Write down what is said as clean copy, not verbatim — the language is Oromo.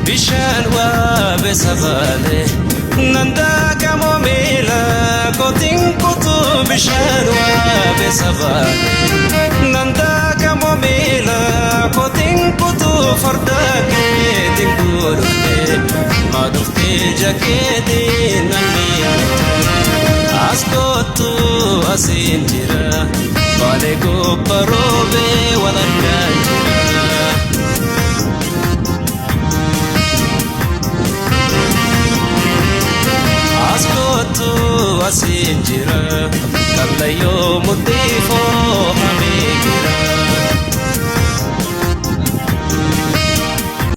bishaan waabesabale nanda kamomila kotin kutu bishaan waabesabale nanda kamomila kotin kutu fardake tingurke madufte jakete naniya askotu asinjira bale go parobe walanjira askotu asinjira kallayo mutifo